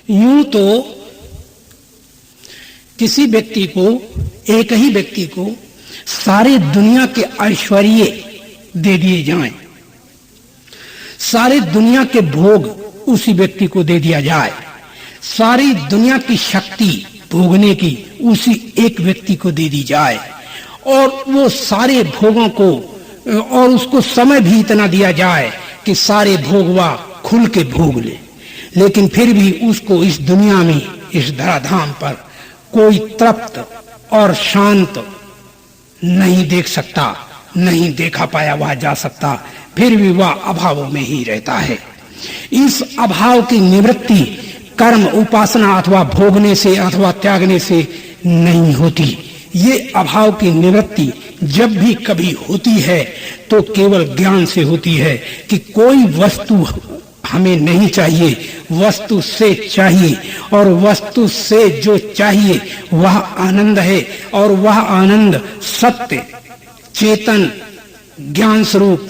यूं तो किसी व्यक्ति को, एक ही व्यक्ति को सारी दुनिया के ऐश्वर्य दे दिए जाएं, सारी दुनिया के भोग उसी व्यक्ति को दे दिया जाए, सारी दुनिया की शक्ति भोगने की उसी एक व्यक्ति को दे दी जाए और वो सारे भोगों को और उसको समय भी इतना दिया जाए कि सारे भोग वह खुल के भोग ले, लेकिन फिर भी उसको इस दुनिया में, इस धराधाम पर कोई तृप्त और शांत नहीं देख सकता, नहीं देखा पाया वह जा सकता, फिर भी वह अभाव में ही रहता है। इस अभाव की निवृत्ति कर्म, उपासना अथवा भोगने से अथवा त्यागने से नहीं होती। ये अभाव की निवृत्ति जब भी कभी होती है तो केवल ज्ञान से होती है कि कोई वस्तु हमें नहीं चाहिए, वस्तु से चाहिए और वस्तु से जो चाहिए वह आनंद है और वह आनंद सत्य चेतन ज्ञान स्वरूप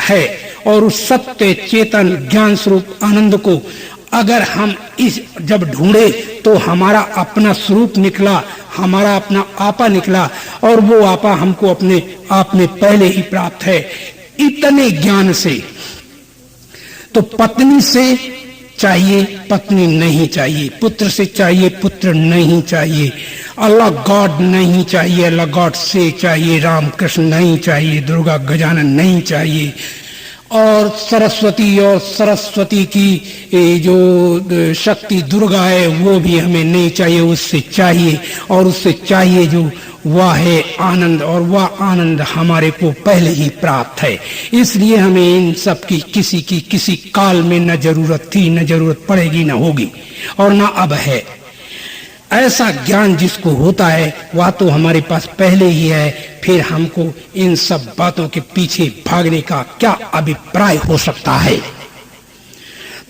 है और उस सत्य चेतन ज्ञान स्वरूप आनंद को अगर हम इस जब ढूंढे तो हमारा अपना स्वरूप निकला, हमारा अपना आपा निकला और वो आपा हमको अपने आप में पहले ही प्राप्त है। इतने ज्ञान से तो पत्नी से चाहिए पत्नी नहीं चाहिए, पुत्र से चाहिए पुत्र नहीं चाहिए, अल्लाह गॉड नहीं चाहिए, अल्लाह गॉड से चाहिए, राम कृष्ण नहीं चाहिए, दुर्गा गजानन नहीं चाहिए और सरस्वती की जो शक्ति दुर्गा है वो भी हमें नहीं चाहिए, उससे चाहिए और उससे चाहिए जो वह है आनंद और वह आनंद हमारे को पहले ही प्राप्त है। इसलिए हमें इन सब की किसी काल में न जरूरत थी, न जरूरत पड़ेगी, न होगी और न अब है। ऐसा ज्ञान जिसको होता है वह तो हमारे पास पहले ही है, फिर हमको इन सब बातों के पीछे भागने का क्या अभिप्राय हो सकता है।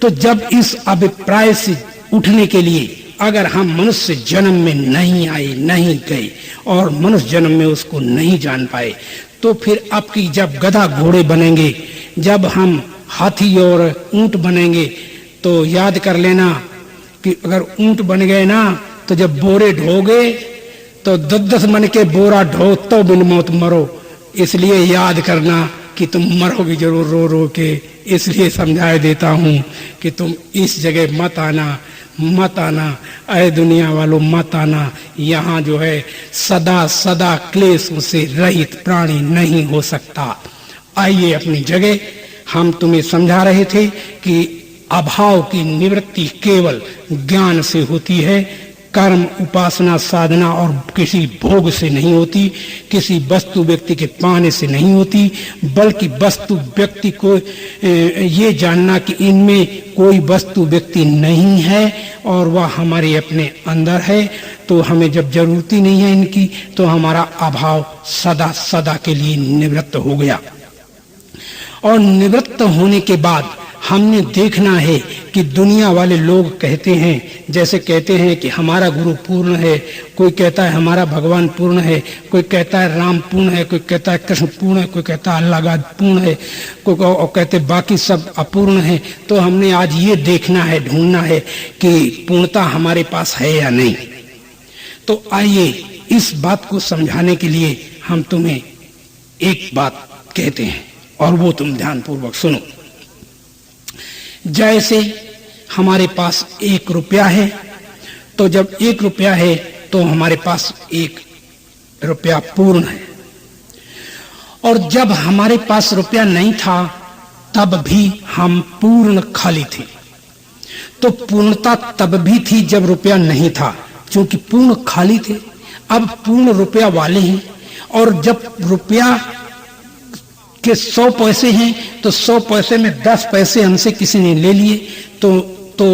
तो जब इस अभिप्राय से उठने के लिए अगर हम मनुष्य जन्म में नहीं आए, नहीं गए और मनुष्य जन्म में उसको नहीं जान पाए, तो फिर आपकी जब गधा घोड़े बनेंगे, जब हम हाथी और ऊंट बनेंगे, तो याद कर लेना कि अगर ऊंट बन गए ना तो जब बोरे ढोगे तो 10-10 मन के बोरा ढो तो बिन मौत मरो। इसलिए याद करना कि तुम मरोगे जरूर रो रो के, इसलिए समझा देता हूं कि तुम इस जगह मत आना, ऐ दुनिया वालों मत आना। यहाँ जो है सदा सदा क्लेशों से रहित प्राणी नहीं हो सकता। आइए अपनी जगह। हम तुम्हें समझा रहे थे कि अभाव की निवृत्ति केवल ज्ञान से होती है, कर्म, उपासना, साधना और किसी भोग से नहीं होती, किसी वस्तु व्यक्ति के पाने से नहीं होती, बल्कि वस्तु व्यक्ति को ये जानना कि इनमें कोई वस्तु व्यक्ति नहीं है और वह हमारे अपने अंदर है। तो हमें जब जरूरत ही नहीं है इनकी तो हमारा अभाव सदा सदा के लिए निवृत्त हो गया। और निवृत्त होने के बाद हमने देखना है कि दुनिया वाले लोग कहते हैं, जैसे कहते हैं कि हमारा गुरु पूर्ण है, कोई कहता है हमारा भगवान पूर्ण है, कोई कहता है राम पूर्ण है, कोई कहता है कृष्ण पूर्ण है, कोई कहता है अल्लाह पूर्ण है, कोई और कहते बाकी सब अपूर्ण है। तो हमने आज ये देखना है, ढूंढना है कि पूर्णता हमारे पास है या नहीं। तो आइए इस बात को समझाने के लिए हम तुम्हें एक बात कहते हैं और वो तुम ध्यानपूर्वक सुनो। जैसे हमारे पास 1 रुपया है, तो जब 1 रुपया है तो हमारे पास 1 रुपया पूर्ण है, और जब हमारे पास रुपया नहीं था तब भी हम पूर्ण खाली थे। तो पूर्णता तब भी थी जब रुपया नहीं था, क्योंकि पूर्ण खाली थे। अब पूर्ण रुपया वाले हैं, और जब रुपया के 100 पैसे हैं तो 100 पैसे में 10 पैसे हमसे किसी ने ले लिए, तो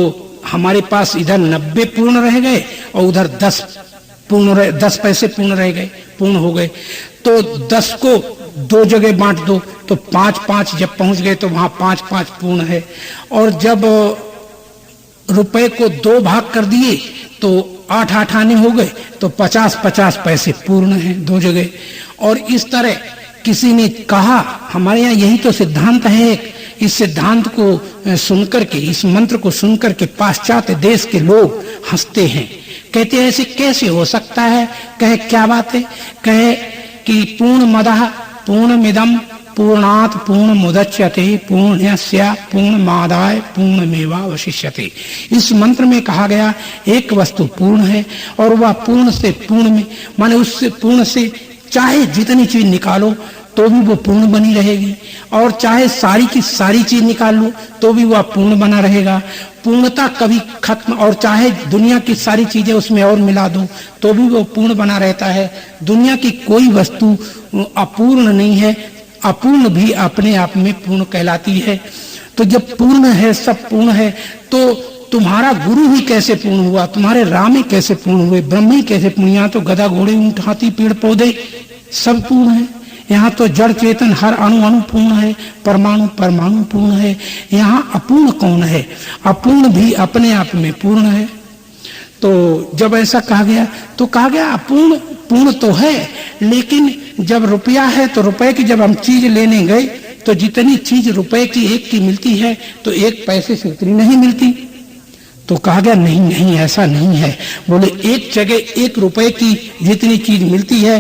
हमारे पास इधर 90 पूर्ण रह गए और उधर 10 पैसे पूर्ण हो गए। तो 10 को 2 जगह बांट दो तो 5-5 जब पहुंच गए तो वहां 5-5 पूर्ण है। और जब रुपए को 2 भाग कर दिए तो 8-8 आने हो गए, तो 50-50 पैसे पूर्ण है 2 जगह। और इस तरह किसी ने कहा, हमारे यहाँ यही तो सिद्धांत है, इस सिद्धांत को सुनकर के, इस मंत्र को सुनकर के पाश्चात्य देश के लोग हंसते हैं, कहते हैं ऐसे कैसे हो सकता है। कहे क्या बात है, कहे कि पूर्णमदः पूर्णमिदं पूर्णात् पूर्णमुदच्यते पूर्णस्य पूर्णमादाय पूर्णमेवावशिष्यते। इस मंत्र में कहा गया एक वस्तु पूर्ण है और वह पूर्ण से पूर्ण में, माने उससे पूर्ण से चाहे जितनी चीज निकालो तो भी वो पूर्ण बनी रहेगी, और चाहे सारी की सारी चीज निकाल लो तो भी वह पूर्ण बना रहेगा। पूर्णता कभी खत्म, और चाहे दुनिया की सारी चीजें उसमें और मिला दो तो भी वो पूर्ण बना रहता है। दुनिया की कोई वस्तु अपूर्ण नहीं है, अपूर्ण भी अपने आप में पूर्ण कहलाती है। तो जब पूर्ण है, सब पूर्ण है, तो तुम्हारा गुरु ही कैसे पूर्ण हुआ, तुम्हारे राम ही कैसे पूर्ण हुए, ब्रह्म ही कैसे पूर्ण। यहाँ तो गधा घोड़े ऊंट हाथी पेड़ पौधे सब पूर्ण है। यहाँ तो जड़ चेतन हर अणु अणु पूर्ण है, परमाणु परमाणु पूर्ण है। यहाँ अपूर्ण कौन है, अपूर्ण भी अपने आप में पूर्ण है। तो जब ऐसा कहा गया तो कहा गया अपूर्ण पूर्ण तो है, लेकिन जब रुपया है तो रुपए की जब हम चीज लेने गए तो जितनी चीज रुपए की एक की मिलती है तो एक पैसे से उतनी नहीं मिलती। तो कहा गया नहीं नहीं ऐसा नहीं है। बोले एक जगह एक रुपए की जितनी चीज मिलती है,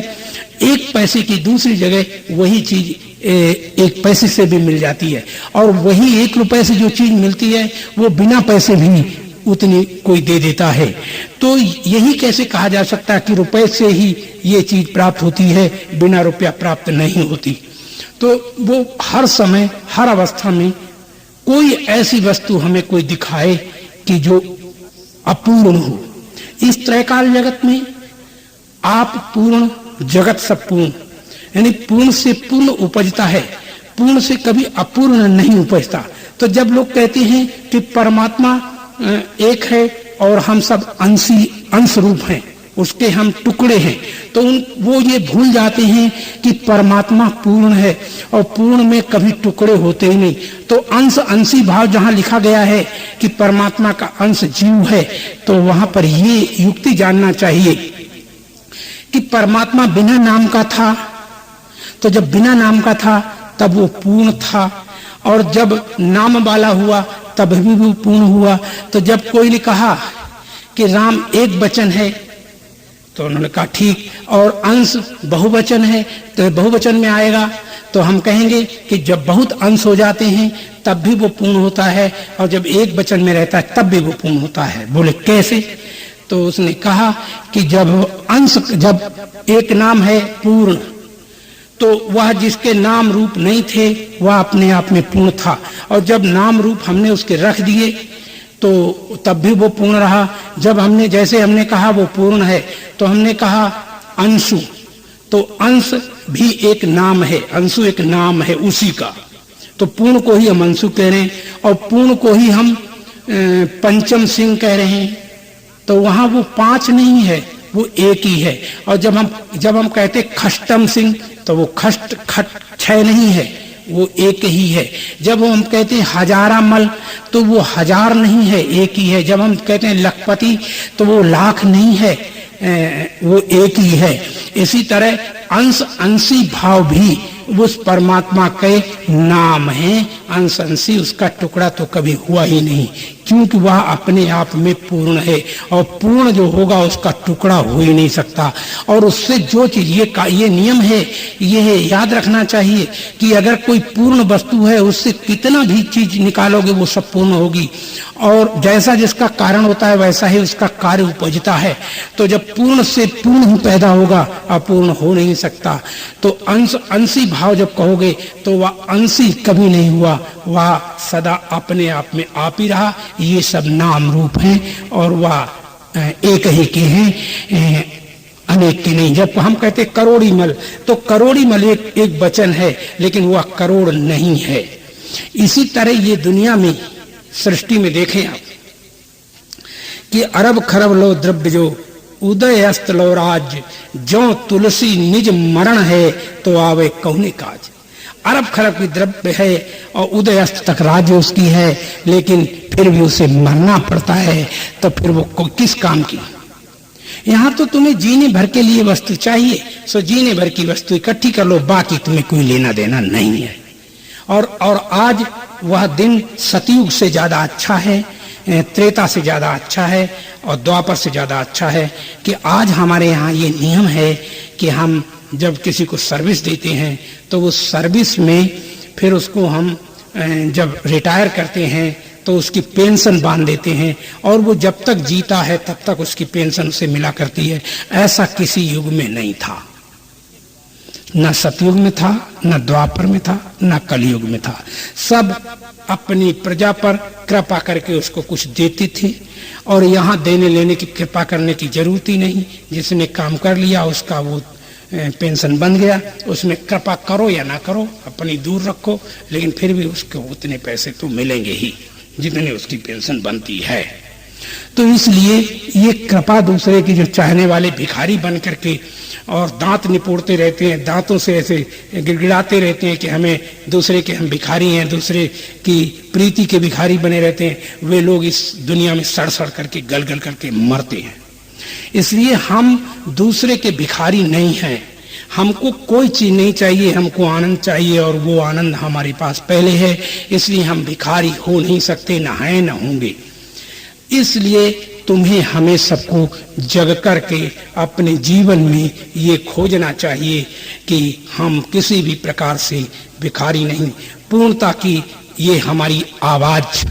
एक पैसे की दूसरी जगह वही चीज एक पैसे से भी मिल जाती है, और वही एक रुपए से जो चीज मिलती है वो बिना पैसे भी उतनी कोई दे देता है। तो यही कैसे कहा जा सकता है कि रुपए से ही ये चीज प्राप्त होती है, बिना रुपया प्राप्त नहीं होती। तो वो हर समय हर अवस्था में कोई ऐसी वस्तु हमें कोई दिखाए कि जो अपूर्ण हो। इस त्रैकाल जगत में आप पूर्ण, जगत सब पूर्ण, यानी पूर्ण से पूर्ण उपजता है, पूर्ण से कभी अपूर्ण नहीं उपजता। तो जब लोग कहते हैं कि परमात्मा एक है और हम सब अंश रूप हैं, उसके हम टुकड़े हैं, तो वो ये भूल जाते हैं कि परमात्मा पूर्ण है और पूर्ण में कभी टुकड़े होते ही नहीं। तो अंश अंशी भाव जहां लिखा गया है कि परमात्मा का अंश जीव है, तो वहां पर ये युक्ति जानना चाहिए कि परमात्मा बिना नाम का था, तो जब बिना नाम का था तब वो पूर्ण था, और जब नाम वाला हुआ तब भी वो पूर्ण हुआ। तो जब कोई ने कहा कि राम एक वचन है तो उन्होंने कहा ठीक, और अंश बहुवचन है तो बहुवचन में आएगा, तो हम कहेंगे कि जब बहुत अंश हो जाते हैं तब भी वो पूर्ण होता है, और जब एक वचन में रहता है तब भी वो पूर्ण होता है। बोले कैसे? तो उसने कहा कि जब एक नाम है पूर्ण, तो वह जिसके नाम रूप नहीं थे वह अपने आप में पूर्ण था, और जब नाम रूप हमने उसके रख दिए तो तब भी वो पूर्ण रहा। जब हमने जैसे हमने कहा वो पूर्ण है, तो हमने कहा अंशु, तो अंश भी एक नाम है, अंशु एक नाम है उसी का, तो पूर्ण को ही हम अंशु कह रहे हैं, और पूर्ण को ही हम पंचम सिंह कह रहे हैं। तो वहां वो 5 नहीं है, वो एक ही है। और जब हम कहते खष्टम सिंह, तो वो खष्ट 6 नहीं है, वो एक ही है। जब हम कहते हैं हजारा मल, तो वो 1000 नहीं है, एक ही है। जब हम कहते हैं लखपति, तो वो लाख नहीं है, वो एक ही है। इसी तरह अंश अंशी भाव भी उस परमात्मा के नाम है। अंश अंशी उसका टुकड़ा तो कभी हुआ ही नहीं, क्योंकि वह अपने आप में पूर्ण है, और पूर्ण जो होगा उसका टुकड़ा हो ही नहीं सकता। और उससे जो चीज ये नियम है, ये याद रखना चाहिए कि अगर कोई पूर्ण वस्तु है उससे कितना भी चीज निकालोगे वो सब पूर्ण होगी, और जैसा जिसका कारण होता है वैसा ही उसका कार्य उपजता है। तो जब पूर्ण से पूर्ण ही पैदा होगा, अपूर्ण हो नहीं सकता। तो अंशी भाव जब कहोगे तो वह अंशी कभी नहीं हुआ, वह सदा अपने आप में आप ही रहा। ये सब नाम रूप हैं और वह एक ही के हैं, अनेक के नहीं। जब हम कहते करोड़ी मल, तो करोड़ी मल एक वचन है, लेकिन वह करोड़ नहीं है। इसी तरह ये दुनिया में सृष्टि में देखें आप कि अरब खरब लो द्रव्य जो उदय अस्त लो राज, जो तुलसी निज मरण है तो आवे कौने काज। अरब खरब की द्रव्य है और उदय अस्त तक राज्य उसकी है, लेकिन फिर भी उसे मरना पड़ता है, तो फिर वो किस काम की। यहाँ तो तुम्हें जीने भर के लिए वस्तु चाहिए, सो जीने भर की वस्तु इकट्ठी कर लो, बाकी तुम्हें कोई लेना देना नहीं है। और आज वह दिन सतयुग से ज्यादा अच्छा है, त्रेता से ज्यादा अच्छा है और द्वापर से ज्यादा अच्छा है कि आज हमारे यहाँ ये नियम है कि हम जब किसी को सर्विस देते हैं तो वो सर्विस में फिर उसको हम जब रिटायर करते हैं तो उसकी पेंशन बांध देते हैं और वो जब तक जीता है तब तक उसकी पेंशन उसे मिला करती है। ऐसा किसी युग में नहीं था, न सतयुग में था, न द्वापर में था, न कलयुग में था। सब अपनी प्रजा पर कृपा करके उसको कुछ देते थे और यहाँ देने लेने की कृपा करने की जरूरत ही नहीं। जिसने काम कर लिया उसका वो पेंशन बन गया, उसमें कृपा करो या ना करो, अपनी दूर रखो, लेकिन फिर भी उसको उतने पैसे तो मिलेंगे ही जितने उसकी पेंशन बनती है। तो इसलिए ये कृपा दूसरे की जो चाहने वाले भिखारी बन करके और दांत निपोड़ते रहते हैं, दांतों से ऐसे गिड़गिड़ाते रहते हैं कि हमें दूसरे के हम भिखारी हैं, दूसरे की प्रीति के भिखारी बने रहते हैं, वे लोग इस दुनिया में सड़ सड़ करके गल गल करके मरते हैं। इसलिए हम दूसरे के भिखारी नहीं हैं। हमको कोई चीज नहीं चाहिए, हमको आनंद चाहिए और वो आनंद हमारे पास पहले है, इसलिए हम भिखारी हो नहीं सकते, न हैं न होंगे। इसलिए तुम्हें हमें सबको जग करके अपने जीवन में ये खोजना चाहिए कि हम किसी भी प्रकार से भिखारी नहीं, पूर्णता की ये हमारी आवाज।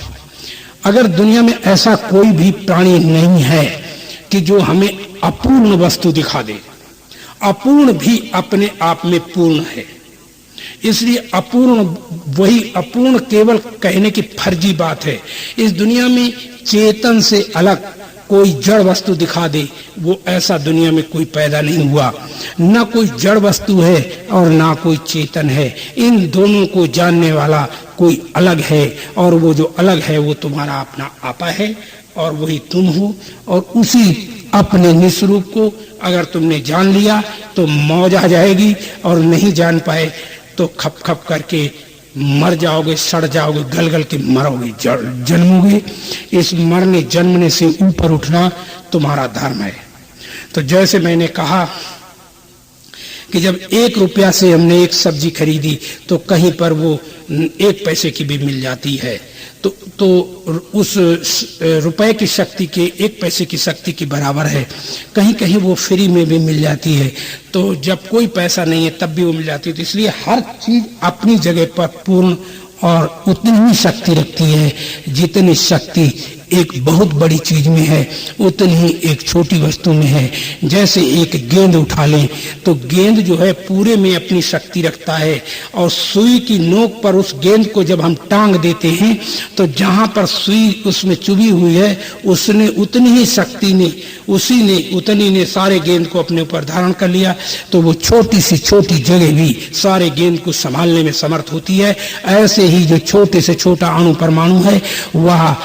अगर दुनिया में ऐसा कोई भी प्राणी नहीं है कि जो हमें अपूर्ण वस्तु दिखा दे, अपूर्ण भी अपने आप में पूर्ण है। इसलिए अपूर्ण, वही अपूर्ण केवल कहने की फर्जी बात है। इस दुनिया में चेतन से अलग कोई जड़ वस्तु दिखा दे, वो ऐसा दुनिया में कोई पैदा नहीं हुआ। ना कोई जड़ वस्तु है और ना कोई चेतन है। इन दोनों को जानने वाला कोई अलग है और वो जो अलग है वो तुम्हारा अपना आपा है और वही तुम हो। और उसी अपने निस्वरूप को अगर तुमने जान लिया तो मौज आ जाएगी, और नहीं जान पाए तो खप खप करके मर जाओगे, सड़ जाओगे, गल गल के मरोगे, जन्मोगे। इस मरने जन्मने से ऊपर उठना तुम्हारा धर्म है। तो जैसे मैंने कहा कि जब 1 रुपया से हमने एक सब्जी खरीदी तो कहीं पर वो 1 पैसे की भी मिल जाती है, तो उस रुपए की शक्ति के 1 पैसे की शक्ति के बराबर है। कहीं कहीं वो फ्री में भी मिल जाती है, तो जब कोई पैसा नहीं है तब भी वो मिल जाती है। तो इसलिए हर चीज अपनी जगह पर पूर्ण और उतनी ही शक्ति रखती है जितनी शक्ति एक बहुत बड़ी चीज में है उतनी ही एक छोटी वस्तु में है। जैसे एक गेंद उठा लें तो गेंद जो है पूरे में अपनी शक्ति रखता है, और सुई की नोक पर उस गेंद को जब हम टांग देते हैं तो जहां पर सुई उसमें चुभी हुई है उसने उतनी ही शक्ति ने, उसी ने उतनी ने सारे गेंद को अपने ऊपर धारण कर लिया। तो वो छोटी सी छोटी जगह भी सारे गेंद को संभालने में समर्थ होती है। ऐसे ही जो छोटे से छोटा अणु परमाणु है वह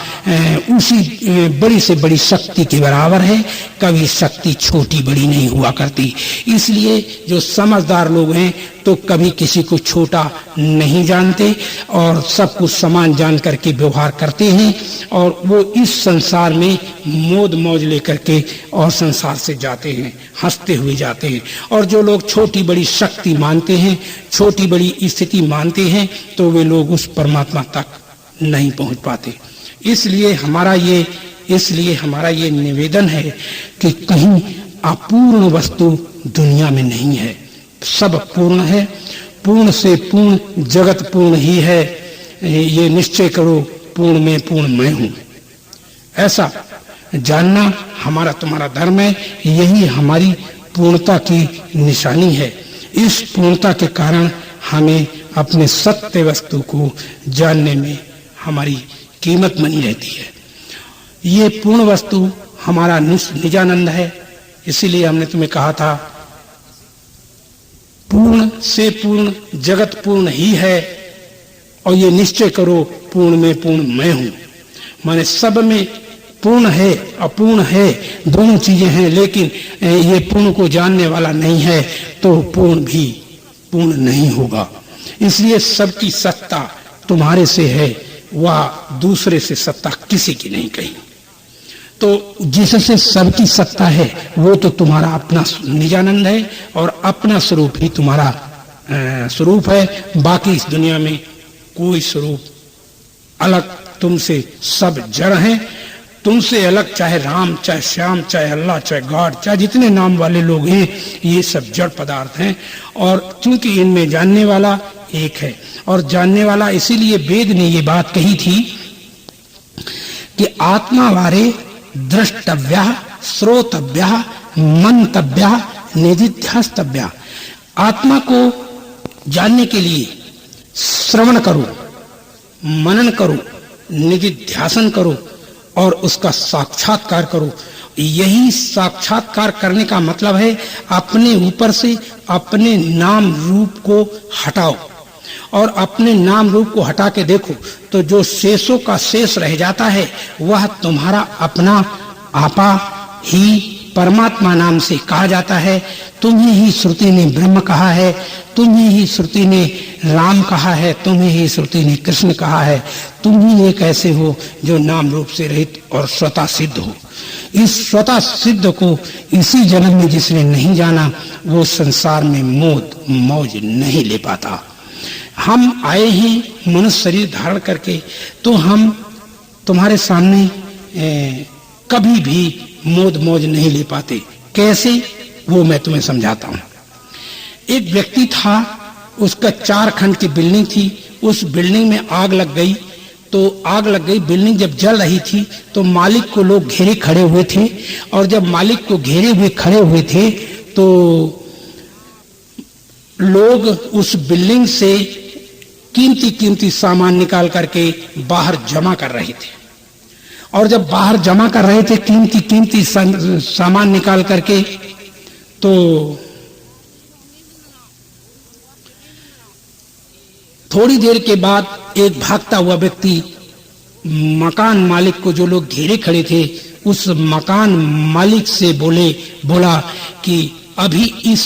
उसी बड़ी से बड़ी शक्ति के बराबर है। कभी शक्ति छोटी बड़ी नहीं हुआ करती। इसलिए जो समझदार लोग हैं तो कभी किसी को छोटा नहीं जानते और सब कुछ समान जान करके व्यवहार करते हैं, और वो इस संसार में मोद मौज लेकर के और संसार से जाते हैं, हंसते हुए जाते हैं। और जो लोग छोटी बड़ी शक्ति मानते हैं, छोटी बड़ी स्थिति मानते हैं, तो वे लोग उस परमात्मा तक नहीं पहुंच पाते। इसलिए हमारा ये निवेदन है कि कहीं अपूर्ण वस्तु दुनिया में नहीं है, सब पूर्ण है। पूर्ण से पूर्ण जगत पूर्ण ही है, ये निश्चय करो पूर्ण में पूर्ण मैं हूं। ऐसा जानना हमारा तुम्हारा धर्म है, यही हमारी पूर्णता की निशानी है। इस पूर्णता के कारण हमें अपने सत्य वस्तु को जानने में हमारी कीमत बनी रहती है। ये पूर्ण वस्तु हमारा निजानंद है। इसीलिए हमने तुम्हें कहा था पूर्ण से पूर्ण जगत पूर्ण ही है, और ये निश्चय करो पूर्ण में पूर्ण मैं हूं। माने सब में पूर्ण है अपूर्ण है, दोनों चीजें हैं, लेकिन ये पूर्ण को जानने वाला नहीं है तो पूर्ण भी पूर्ण नहीं होगा। इसलिए सबकी सत्ता तुम्हारे से है, वह दूसरे से सत्ता किसी की नहीं कहीं। तो जिससे सबकी सत्ता है वो तो तुम्हारा अपना निजानंद है और अपना स्वरूप ही तुम्हारा स्वरूप है। बाकी इस दुनिया में कोई स्वरूप अलग तुमसे सब जड़ हैं, तुमसे अलग चाहे राम, चाहे श्याम, चाहे अल्लाह, चाहे गॉड, चाहे जितने नाम वाले लोग हैं, ये सब जड़ पदार्थ हैं। और चूंकि इनमें जानने वाला एक है, और जानने वाला इसीलिए वेद ने ये बात कही थी कि आत्मा वारे द्रष्टव्या, श्रोतव्या, मंतव्या, निधिध्यास्तव्या। आत्मा को जानने के लिए श्रवण करो, मनन करो, निधिध्यासन करो और उसका साक्षात्कार करो। यही साक्षात्कार करने का मतलब है अपने ऊपर से अपने नाम रूप को हटाओ, और अपने नाम रूप को हटा के देखो तो जो शेषों का शेष रह जाता है वह तुम्हारा अपना आपा ही परमात्मा नाम से कहा जाता है। तुम्हें ही श्रुति ने ब्रह्म कहा है, तुम्हें ही श्रुति ने राम कहा है, तुम्हें ही श्रुति ने कृष्ण कहा है। तुम ही एक ऐसे हो जो नाम रूप से रहित और स्वतः सिद्ध हो। इस स्वतः सिद्ध को इसी जन्म में जिसने नहीं जाना वो संसार में मौज नहीं ले पाता। हम आए हैं मनुष्य शरीर धारण करके, तो हम तुम्हारे सामने कभी भी मौज नहीं ले पाते। कैसे, वो मैं तुम्हें समझाता हूं। एक व्यक्ति था, उसका 4 खंड की बिल्डिंग थी, उस बिल्डिंग में आग लग गई। तो आग लग गई, बिल्डिंग जब जल रही थी तो मालिक को लोग घेरे खड़े हुए थे, और जब मालिक को घेरे हुए खड़े हुए थे तो लोग उस बिल्डिंग से कीमती सामान निकाल करके बाहर जमा कर रहे थे। और जब बाहर जमा कर रहे थे कीमती सामान निकाल करके, तो थोड़ी देर के बाद एक भागता हुआ व्यक्ति मकान मालिक को, जो लोग घेरे खड़े थे, उस मकान मालिक से बोला कि अभी इस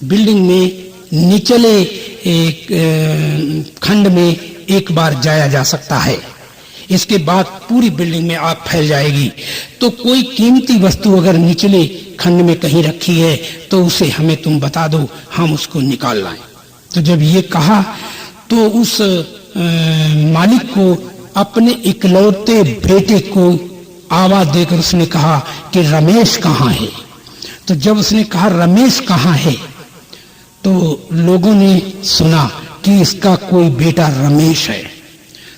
बिल्डिंग में निचले एक खंड में एक बार जाया जा सकता है, इसके बाद पूरी बिल्डिंग में आग फैल जाएगी। तो कोई कीमती वस्तु अगर निचले खंड में कहीं रखी है तो उसे हमें तुम बता दो, हम उसको निकाल लाएं। तो जब ये कहा तो उस मालिक को अपने इकलौते बेटे को आवाज देकर उसने कहा कि रमेश कहाँ है। तो जब उसने कहा रमेश कहाँ है, तो लोगों ने सुना कि इसका कोई बेटा रमेश है।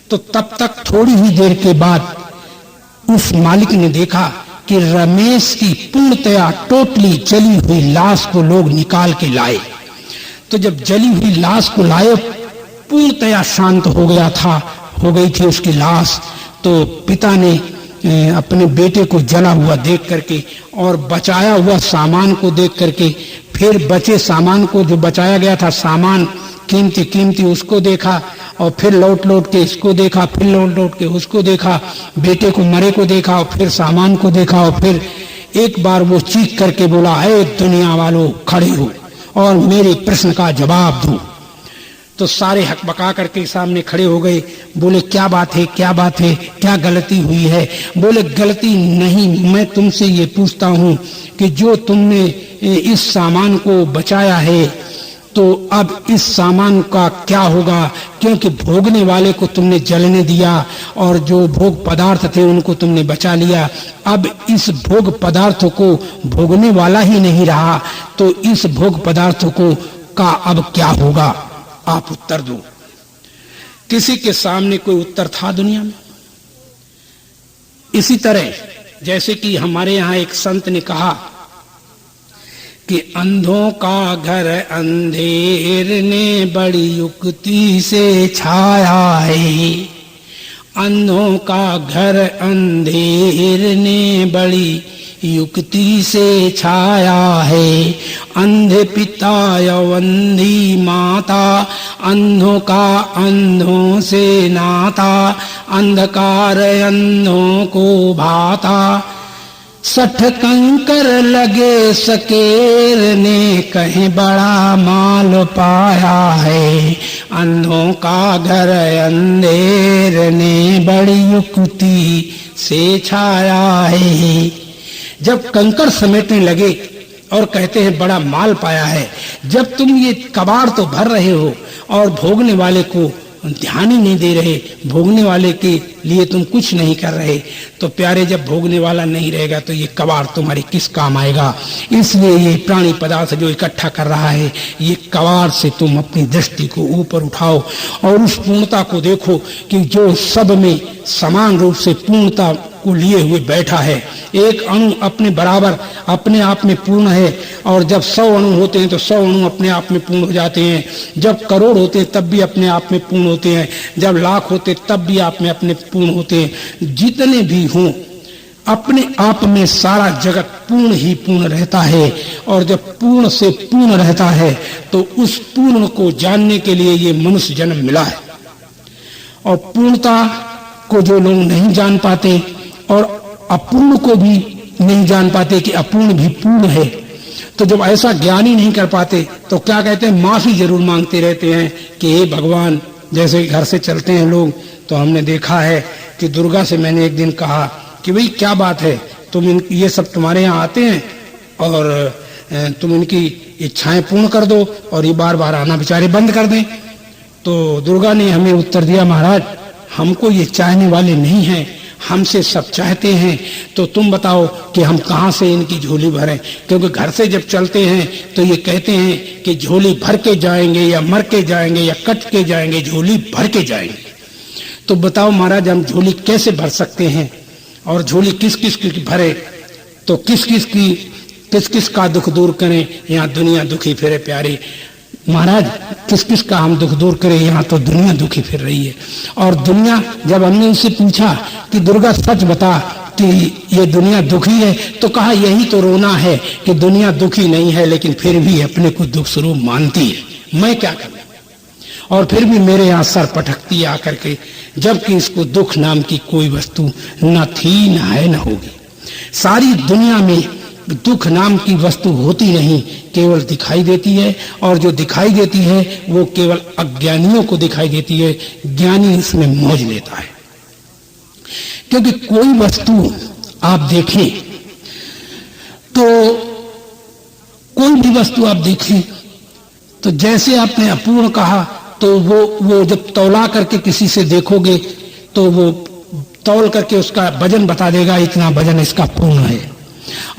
तो तब तक थोड़ी ही देर के बाद उस मालिक ने देखा कि रमेश की पूर्णतया टोटली जली हुई लाश को लोग निकाल के लाए। तो जब जली हुई लाश को लाए, पूर्णतया शांत हो गई थी उसकी लाश। तो पिता ने अपने बेटे को जला हुआ देख करके और बचाया हुआ सामान को देख करके, फिर बचे सामान को, जो बचाया गया था सामान कीमती उसको देखा, और फिर लौट के इसको देखा, फिर लौट के उसको देखा, बेटे को मरे को देखा, और फिर सामान को देखा, और फिर एक बार वो चीख करके बोला, हे दुनिया वालों खड़े हो और मेरे प्रश्न का जवाब दो। तो सारे हकबका करके सामने खड़े हो गए। बोले क्या बात है, क्या गलती हुई है? बोले गलती नहीं, मैं तुमसे ये पूछता हूँ कि जो तुमने इस सामान को बचाया है, तो अब इस सामान का क्या होगा? क्योंकि भोगने वाले को तुमने जलने दिया और जो भोग पदार्थ थे उनको तुमने बचा लिया। अब इस भोग पदार्थों को भोगने वाला ही नहीं रहा, तो इस भोग पदार्थों को का अब क्या होगा? आप उत्तर दो। किसी के सामने कोई उत्तर था दुनिया में? इसी तरह जैसे कि हमारे यहाँ एक संत ने कहा कि अंधों का घर अंधेर ने बड़ी युक्ति से छाया है। अंधों का घर अंधेर ने बड़ी युक्ति से छाया है। अंधे पिता अंधी माता, अंधों का अंधों से नाता, अंधकार अंधों को भाता। 60 कंकर लगे सकेर ने कहीं बड़ा माल पाया है। अंधों का घर अंधेर ने बड़ी युक्ति से छाया है। जब कंकर समेटने लगे और कहते हैं बड़ा माल पाया है, जब तुम ये कबाड़ तो भर रहे हो और भोगने वाले को ध्यान ही नहीं दे रहे, भोगने वाले के लिए तुम कुछ नहीं कर रहे, तो प्यारे जब भोगने वाला नहीं रहेगा तो ये कबाड़ तुम्हारे किस काम आएगा। इसलिए ये प्राणी पदार्थ जो इकट्ठा कर रहा है, ये कबाड़ से तुम अपनी दृष्टि को ऊपर उठाओ और उस पूर्णता को देखो कि जो सब में समान रूप से पूर्णता को लिए हुए बैठा है। एक अणु अपने बराबर अपने आप में पूर्ण है, और जब 100 अणु होते हैं तो 100 अणु अपने आप में पूर्ण हो जाते हैं। जब करोड़ होते हैं तब भी अपने आप में पूर्ण होते हैं, जब लाख होते तब भी आप में अपने पूर्ण होते हैं। जितने भी हों अपने आप में सारा जगत पूर्ण ही पूर्ण रहता है, और जब पूर्ण से पूर्ण रहता है तो उस पूर्ण को जानने के लिए ये मनुष्य जन्म मिला है। और पूर्णता को जो लोग नहीं जान पाते और अपूर्ण को भी नहीं जान पाते कि अपूर्ण भी पूर्ण है, तो जब ऐसा ज्ञान ही नहीं कर पाते तो क्या कहते हैं, माफी जरूर मांगते रहते हैं कि हे भगवान। जैसे घर से चलते हैं लोग तो हमने देखा है कि दुर्गा से मैंने एक दिन कहा कि भाई क्या बात है, तुम ये सब तुम्हारे यहाँ आते हैं और तुम इनकी इच्छाएं पूर्ण कर दो और ये बार बार आना बेचारे बंद कर दें। तो दुर्गा ने हमें उत्तर दिया, महाराज हमको ये चाहने वाले नहीं हैं, हमसे सब चाहते हैं, तो तुम बताओ कि हम कहां से इनकी झोली भरें। क्योंकि घर से जब चलते हैं तो ये कहते हैं कि झोली भर के जाएंगे या मर के जाएंगे या कट के जाएंगे, झोली भर के जाएंगे। तो बताओ महाराज हम झोली कैसे भर सकते हैं, और झोली किस किस की भरे, तो किस किस का दुख दूर करें। यहाँ दुनिया दुखी फिरे प्यारे महाराज, किस किस का हम दुख दूर करें, यहाँ तो दुनिया दुखी फिर रही है। और दुनिया, जब हमने उससे पूछा कि दुर्गा सच बता कि ये दुनिया दुखी है, तो कहा यही तो रोना है कि दुनिया दुखी नहीं है लेकिन फिर भी अपने को दुख स्वरूप मानती है, मैं क्या करूं। और फिर भी मेरे यहाँ सर पटकती आकर के, जबकि इसको दुख नाम की कोई वस्तु न थी, न है, न होगी। सारी दुनिया में दुख नाम की वस्तु होती नहीं, केवल दिखाई देती है, और जो दिखाई देती है वो केवल अज्ञानियों को दिखाई देती है, ज्ञानी इसमें मौज लेता है। क्योंकि कोई वस्तु आप देखें तो कोई भी वस्तु आप देखें तो जैसे आपने अपूर्ण कहा, तो वो जब तौला करके किसी से देखोगे तो वो तौल करके उसका वजन बता देगा, इतना वजन इसका पूर्ण है।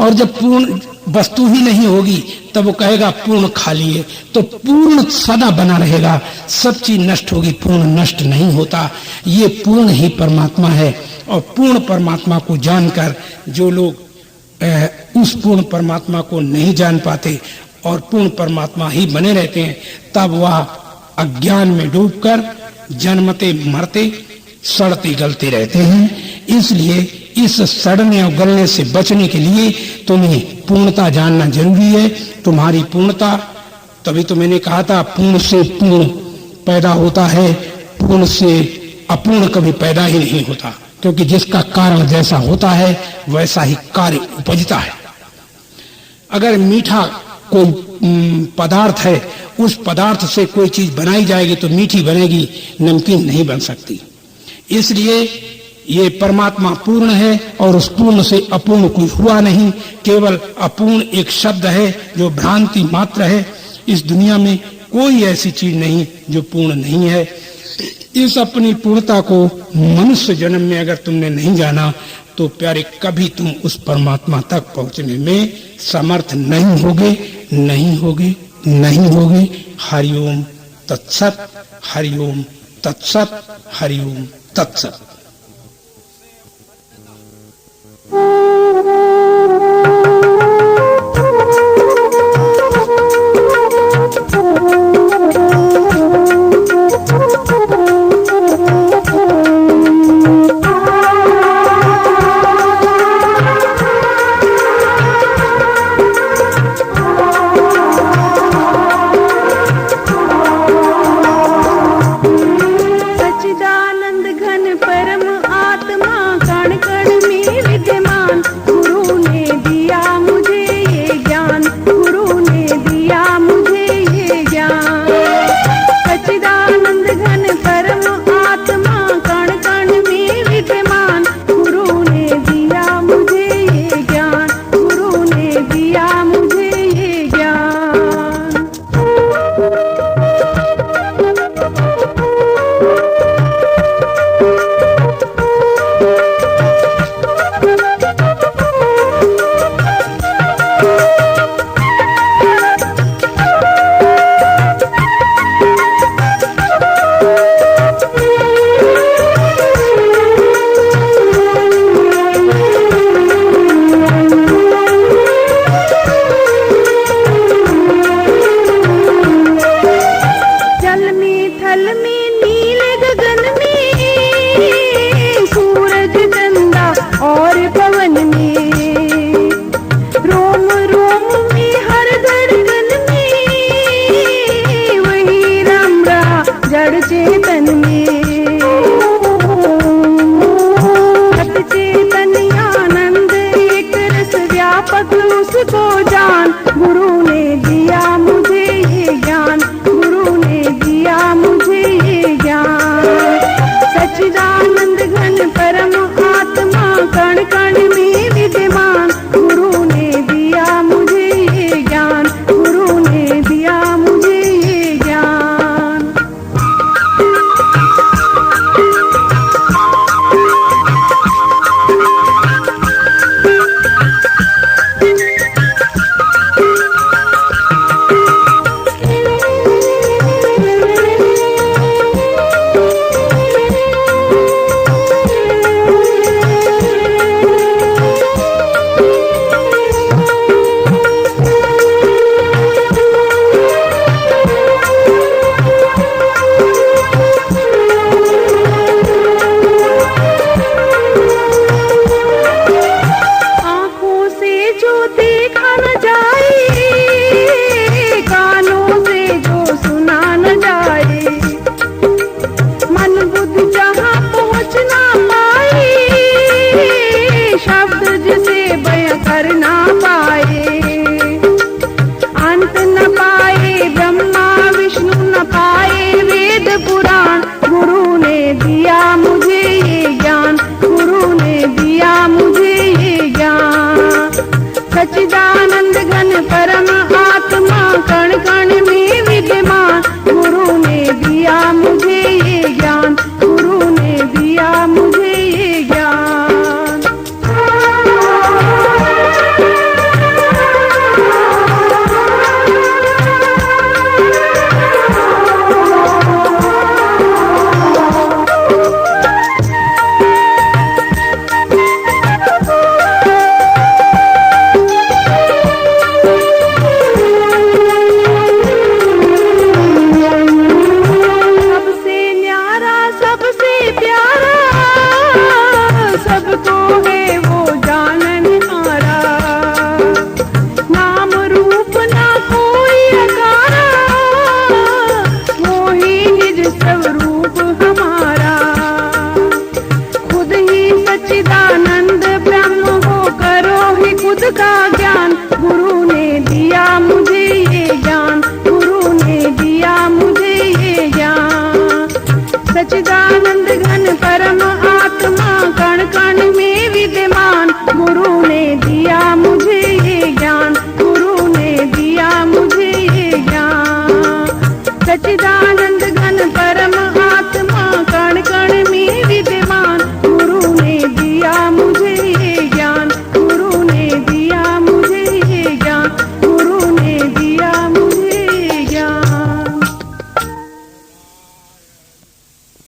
और जब पूर्ण वस्तु ही नहीं होगी तब वो कहेगा पूर्ण खाली है। तो पूर्ण सदा बना रहेगा, सब चीज नष्ट होगी, पूर्ण नष्ट नहीं होता। ये पूर्ण ही परमात्मा है, और पूर्ण परमात्मा को जानकर जो लोग उस पूर्ण परमात्मा को नहीं जान पाते और पूर्ण परमात्मा ही बने रहते हैं, तब वह अज्ञान में डूबकर जन्मते मरते सड़ते गलते रहते हैं। इसलिए इस सड़ने और गलने से बचने के लिए तुम्हें पूर्णता जानना जरूरी है। तुम्हारी पूर्णता, तभी तो मैंने कहा था पूर्ण से पूर्ण पैदा होता है, पूर्ण से अपूर्ण कभी पैदा ही नहीं होता। क्योंकि जिसका कारण जैसा होता है वैसा ही कार्य उपजता है। अगर मीठा कोई पदार्थ है, उस पदार्थ से कोई चीज बनाई जाएगी तो मीठी बनेगी, नमकीन नहीं बन सकती। इसलिए ये परमात्मा पूर्ण है, और उस पूर्ण से अपूर्ण कोई हुआ नहीं। केवल अपूर्ण एक शब्द है जो भ्रांति मात्र है। इस दुनिया में कोई ऐसी चीज नहीं जो पूर्ण नहीं है। इस अपनी पूर्णता को मनुष्य जन्म में अगर तुमने नहीं जाना तो प्यारे कभी तुम उस परमात्मा तक पहुंचने में समर्थ नहीं होगे। हरिओम तत्सत, हरिओम तत्सत, हरिओम तत्सत।